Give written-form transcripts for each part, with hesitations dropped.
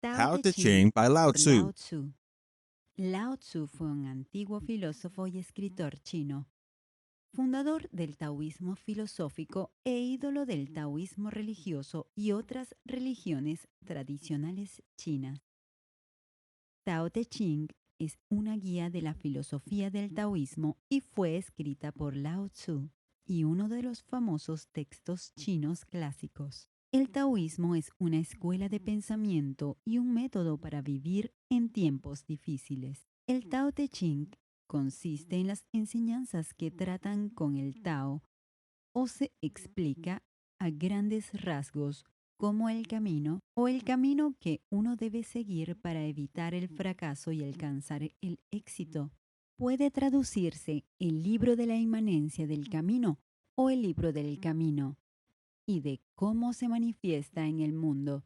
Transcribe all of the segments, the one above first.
Tao Tao Te Te Ching Ching by Lao por Lao Tzu. Tzu. Lao Tzu fue un antiguo filósofo y escritor chino, fundador del taoísmo filosófico e ídolo del taoísmo religioso y otras religiones tradicionales chinas. Tao Te Ching es una guía de la filosofía del taoísmo y fue escrita por Lao Tzu y uno de los famosos textos chinos clásicos. El taoísmo es una escuela de pensamiento y un método para vivir en tiempos difíciles. El Tao Te Ching consiste en las enseñanzas que tratan con el Tao o se explica a grandes rasgos como el camino o el camino que uno debe seguir para evitar el fracaso y alcanzar el éxito. Puede traducirse el libro de la inmanencia del camino o el libro del camino y de cómo se manifiesta en el mundo,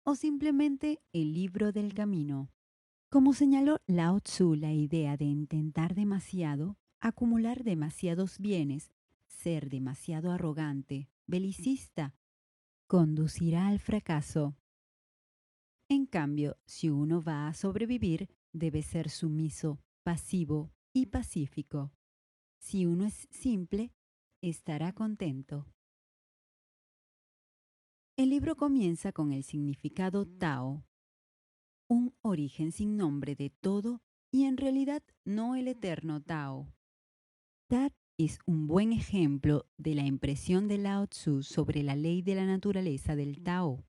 o simplemente el libro del camino. Como señaló Lao Tzu, la idea de intentar demasiado, acumular demasiados bienes, ser demasiado arrogante, belicista, conducirá al fracaso. En cambio, si uno va a sobrevivir, debe ser sumiso, pasivo y pacífico. Si uno es simple, estará contento. El libro comienza con el significado Tao, un origen sin nombre de todo y en realidad no el eterno Tao. Tat es un buen ejemplo de la impresión de Lao Tzu sobre la ley de la naturaleza del Tao.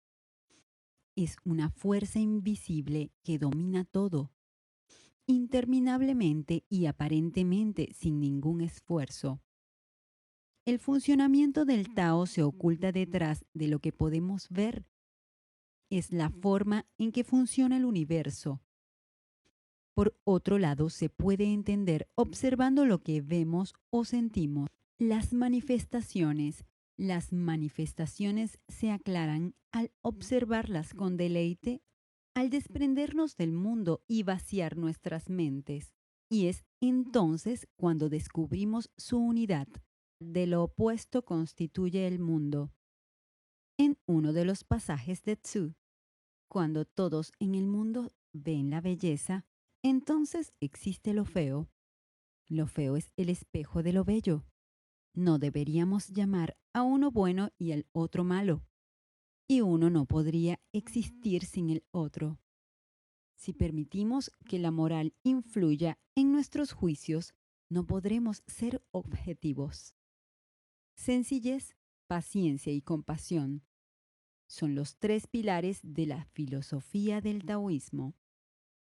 Es una fuerza invisible que domina todo, interminablemente y aparentemente sin ningún esfuerzo. El funcionamiento del Tao se oculta detrás de lo que podemos ver. Es la forma en que funciona el universo. Por otro lado, se puede entender observando lo que vemos o sentimos. Las manifestaciones se aclaran al observarlas con deleite, al desprendernos del mundo y vaciar nuestras mentes. Y es entonces cuando descubrimos su unidad. De lo opuesto constituye el mundo. En uno de los pasajes de Tzu, cuando todos en el mundo ven la belleza, entonces existe lo feo. Lo feo es el espejo de lo bello. No deberíamos llamar a uno bueno y al otro malo. Y uno no podría existir sin el otro. Si permitimos que la moral influya en nuestros juicios, no podremos ser objetivos. Sencillez, paciencia y compasión son los tres pilares de la filosofía del taoísmo.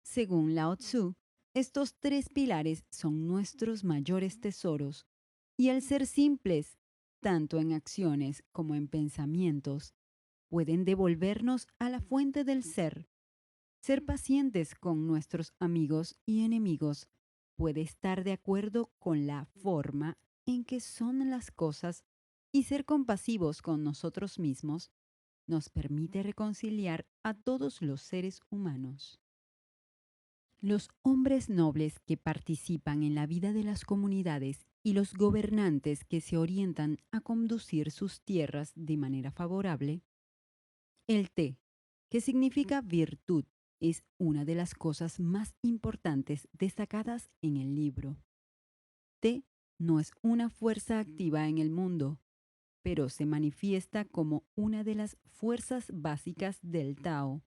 Según Lao Tzu, estos tres pilares son nuestros mayores tesoros, y al ser simples, tanto en acciones como en pensamientos, pueden devolvernos a la fuente del ser. Ser pacientes con nuestros amigos y enemigos puede estar de acuerdo con la forma en que son las cosas y ser compasivos con nosotros mismos nos permite reconciliar a todos los seres humanos. Los hombres nobles que participan en la vida de las comunidades y los gobernantes que se orientan a conducir sus tierras de manera favorable. El té, que significa virtud, es una de las cosas más importantes destacadas en el libro. Té no es una fuerza activa en el mundo, pero se manifiesta como una de las fuerzas básicas del Tao.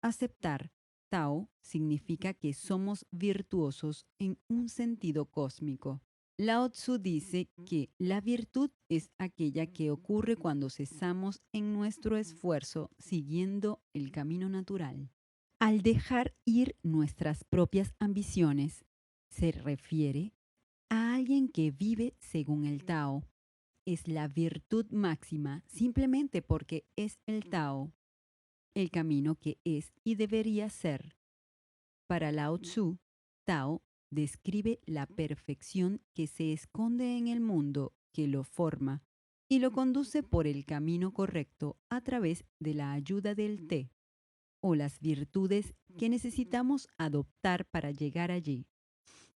Aceptar Tao significa que somos virtuosos en un sentido cósmico. Lao Tzu dice que la virtud es aquella que ocurre cuando cesamos en nuestro esfuerzo siguiendo el camino natural. Al dejar ir nuestras propias ambiciones, se refiere a alguien que vive según el Tao. Es la virtud máxima simplemente porque es el Tao, el camino que es y debería ser. Para Lao Tzu, Tao describe la perfección que se esconde en el mundo que lo forma y lo conduce por el camino correcto a través de la ayuda del té o las virtudes que necesitamos adoptar para llegar allí.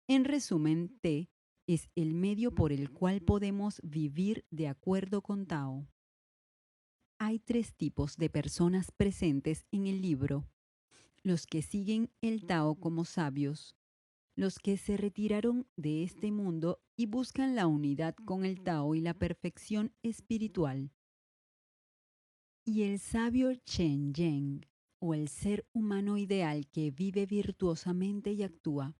En resumen, té es el medio por el cual podemos vivir de acuerdo con Tao. hay tres tipos de personas presentes en el libro: los que siguen el Tao como sabios, los que se retiraron de este mundo y buscan la unidad con el Tao y la perfección espiritual, y el sabio Chen Yeng, o el ser humano ideal que vive virtuosamente y actúa.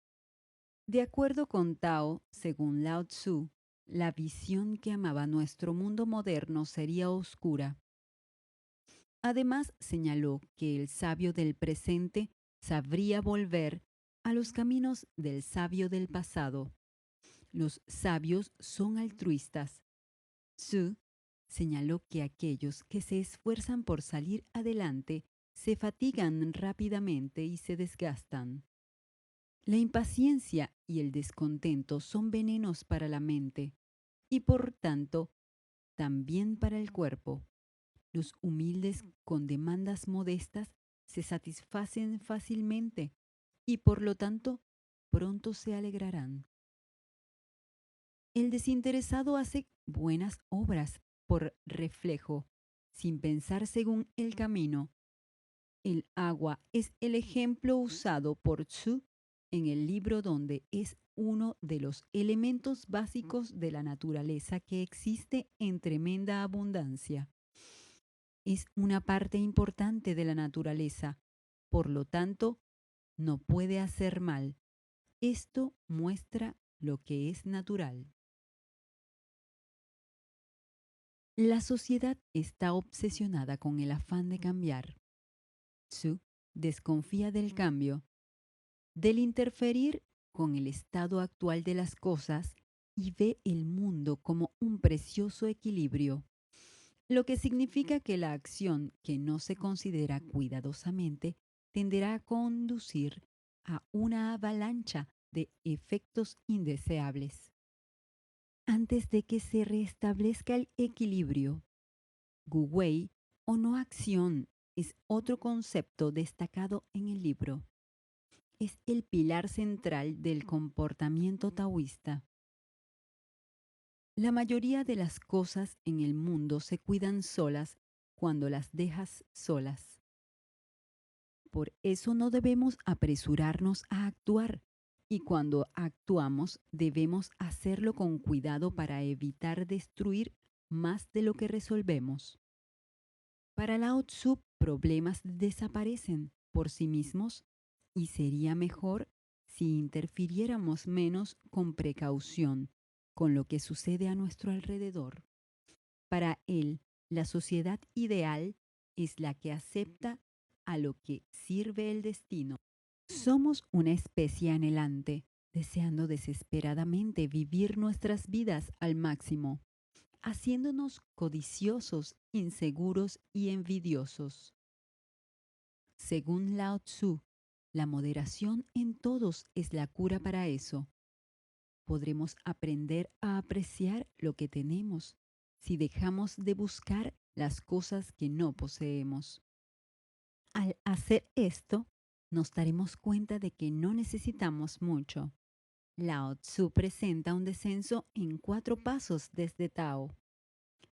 De acuerdo con Tao, según Lao Tzu, la visión que amaba nuestro mundo moderno sería oscura. Además, señaló que el sabio del presente sabría volver a los caminos del sabio del pasado. Los sabios son altruistas. Tzu señaló que aquellos que se esfuerzan por salir adelante se fatigan rápidamente y se desgastan. La impaciencia y el descontento son venenos para la mente y por tanto también para el cuerpo. Los humildes con demandas modestas se satisfacen fácilmente y por lo tanto pronto se alegrarán. El desinteresado hace buenas obras por reflejo, sin pensar según el camino. El agua es el ejemplo usado por Tzu en el libro, donde es uno de los elementos básicos de la naturaleza que existe en tremenda abundancia. Es una parte importante de la naturaleza, por lo tanto, no puede hacer mal. Esto muestra lo que es natural. La sociedad está obsesionada con el afán de cambiar. Tzu desconfía del cambio, del interferir con el estado actual de las cosas, y ve el mundo como un precioso equilibrio, lo que significa que la acción que no se considera cuidadosamente tenderá a conducir a una avalancha de efectos indeseables. Antes de que se restablezca el equilibrio, Gu Wei o no acción es otro concepto destacado en el libro. Es el pilar central del comportamiento taoísta. La mayoría de las cosas en el mundo se cuidan solas cuando las dejas solas. Por eso no debemos apresurarnos a actuar, y cuando actuamos debemos hacerlo con cuidado para evitar destruir más de lo que resolvemos. Para Lao Tzu, problemas desaparecen por sí mismos y sería mejor si interfiriéramos menos con precaución con lo que sucede a nuestro alrededor. Para él, la sociedad ideal es la que acepta a lo que sirve el destino. Somos una especie anhelante, deseando desesperadamente vivir nuestras vidas al máximo, haciéndonos codiciosos, inseguros y envidiosos. Según Lao Tzu, la moderación en todos es la cura para eso. Podremos aprender a apreciar lo que tenemos si dejamos de buscar las cosas que no poseemos. Al hacer esto, nos daremos cuenta de que no necesitamos mucho. Lao Tzu presenta un descenso en 4 pasos desde Tao.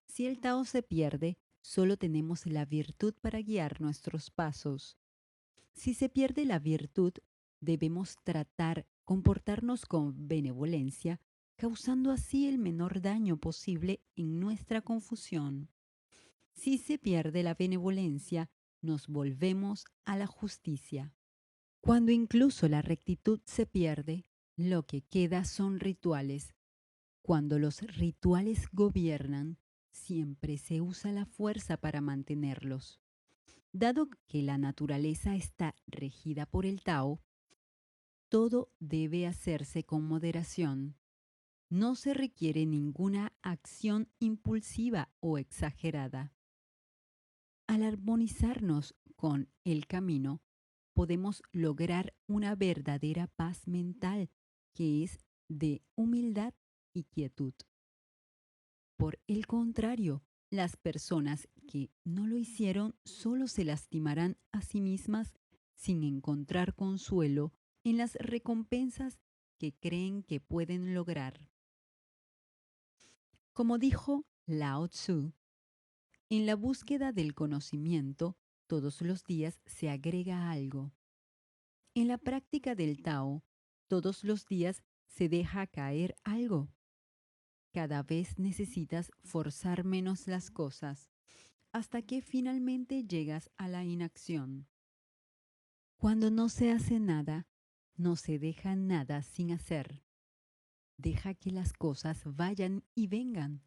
Si el Tao se pierde, solo tenemos la virtud para guiar nuestros pasos. Si se pierde la virtud, debemos comportarnos con benevolencia, causando así el menor daño posible en nuestra confusión. Si se pierde la benevolencia, nos volvemos a la justicia. Cuando incluso la rectitud se pierde, lo que queda son rituales. Cuando los rituales gobiernan, siempre se usa la fuerza para mantenerlos. Dado que la naturaleza está regida por el Tao, todo debe hacerse con moderación. No se requiere ninguna acción impulsiva o exagerada. Al armonizarnos con el camino, podemos lograr una verdadera paz mental que es de humildad y quietud. Por el contrario, las personas que no lo hicieron solo se lastimarán a sí mismas sin encontrar consuelo en las recompensas que creen que pueden lograr. Como dijo Lao Tzu, En la búsqueda del conocimiento, todos los días se agrega algo. En la práctica del Tao, todos los días se deja caer algo. Cada vez necesitas forzar menos las cosas hasta que finalmente llegas a la inacción. Cuando no se hace nada, no se deja nada sin hacer. Deja que las cosas vayan y vengan.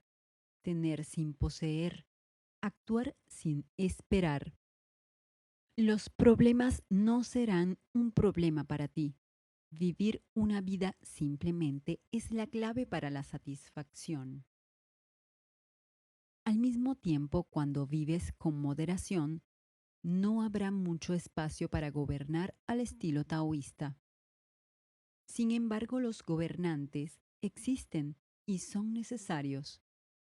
Tener sin poseer. Actuar sin esperar. Los problemas no serán un problema para ti. Vivir una vida simplemente es la clave para la satisfacción. Al mismo tiempo, cuando vives con moderación, no habrá mucho espacio para gobernar al estilo taoísta. Sin embargo, los gobernantes existen y son necesarios,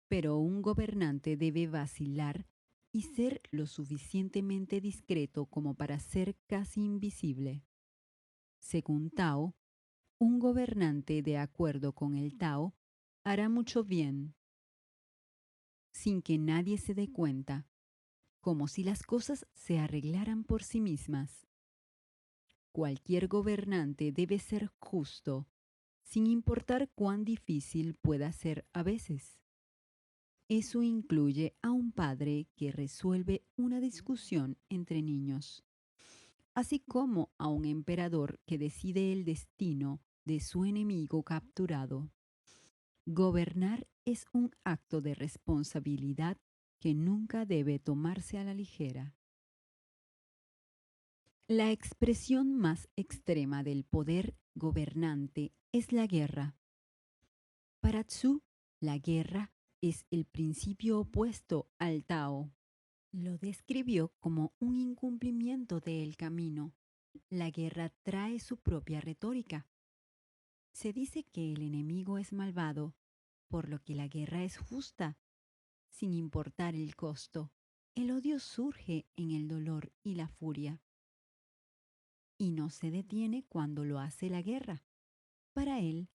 pero un gobernante debe vacilar y ser lo suficientemente discreto como para ser casi invisible. Según Tao, un gobernante de acuerdo con el Tao hará mucho bien, sin que nadie se dé cuenta, como si las cosas se arreglaran por sí mismas. Cualquier gobernante debe ser justo, sin importar cuán difícil pueda ser a veces. Eso incluye a un padre que resuelve una discusión entre niños, así como a un emperador que decide el destino de su enemigo capturado. Gobernar es un acto de responsabilidad que nunca debe tomarse a la ligera. La expresión más extrema del poder gobernante es la guerra. Para Tzu, la guerra es el principio opuesto al Tao. Lo describió como un incumplimiento del camino. La guerra trae su propia retórica. Se dice que el enemigo es malvado, por lo que la guerra es justa, sin importar el costo. El odio surge en el dolor y la furia, y no se detiene cuando lo hace la guerra. Para él,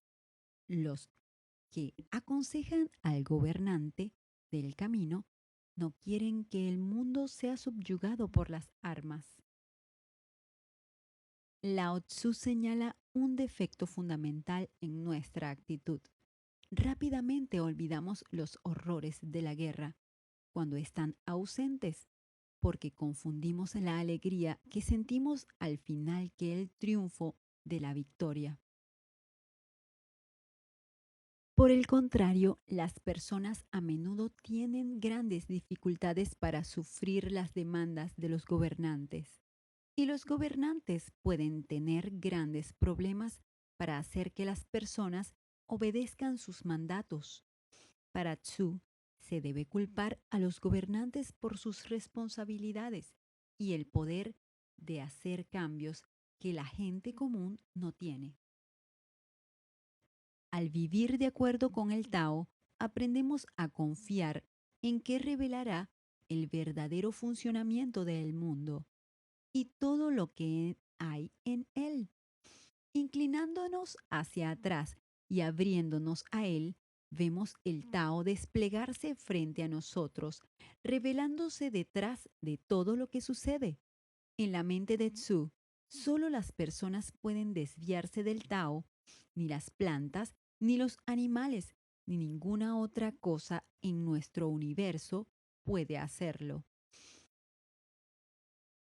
los que aconsejan al gobernante del camino no quieren que el mundo sea subyugado por las armas. Lao Tzu señala un defecto fundamental en nuestra actitud. Rápidamente olvidamos los horrores de la guerra cuando están ausentes, porque confundimos la alegría que sentimos al final que el triunfo de la victoria. Por el contrario, las personas a menudo tienen grandes dificultades para sufrir las demandas de los gobernantes. Y los gobernantes pueden tener grandes problemas para hacer que las personas obedezcan sus mandatos. Para Tzu, se debe culpar a los gobernantes por sus responsabilidades y el poder de hacer cambios que la gente común no tiene. Al vivir de acuerdo con el Tao, aprendemos a confiar en que revelará el verdadero funcionamiento del mundo y todo lo que hay en él. Inclinándonos hacia atrás y abriéndonos a él, vemos el Tao desplegarse frente a nosotros, revelándose detrás de todo lo que sucede. En la mente de Tzu, solo las personas pueden desviarse del Tao, ni las plantas, ni los animales, ni ninguna otra cosa en nuestro universo puede hacerlo.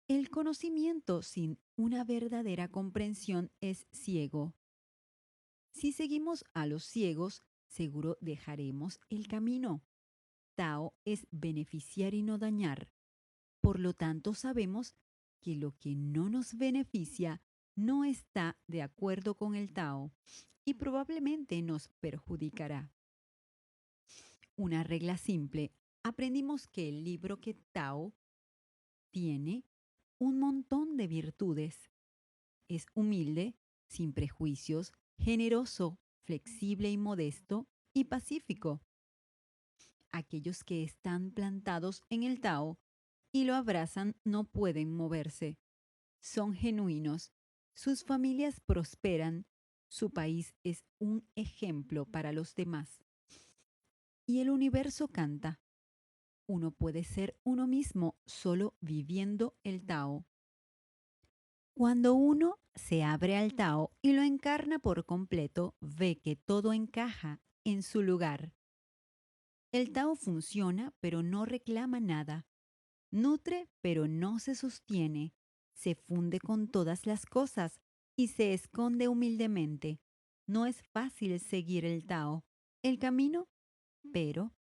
El conocimiento sin una verdadera comprensión es ciego. Si seguimos a los ciegos, seguro dejaremos el camino. Tao es beneficiar y no dañar. Por lo tanto, sabemos que lo que no nos beneficia no está de acuerdo con el Tao y probablemente nos perjudicará. Una regla simple. Aprendimos que el libro que Tao tiene un montón de virtudes. Es humilde, sin prejuicios, generoso, flexible y modesto, y pacífico. Aquellos que están plantados en el Tao y lo abrazan no pueden moverse. Son genuinos, sus familias prosperan, su país es un ejemplo para los demás. Y el universo canta. uno puede ser uno mismo solo viviendo el Tao. Cuando uno se abre al Tao y lo encarna por completo, ve que todo encaja en su lugar. El Tao funciona, pero no reclama nada. Nutre, pero no se sostiene. Se funde con todas las cosas y se esconde humildemente. No es fácil seguir el Tao, el camino, pero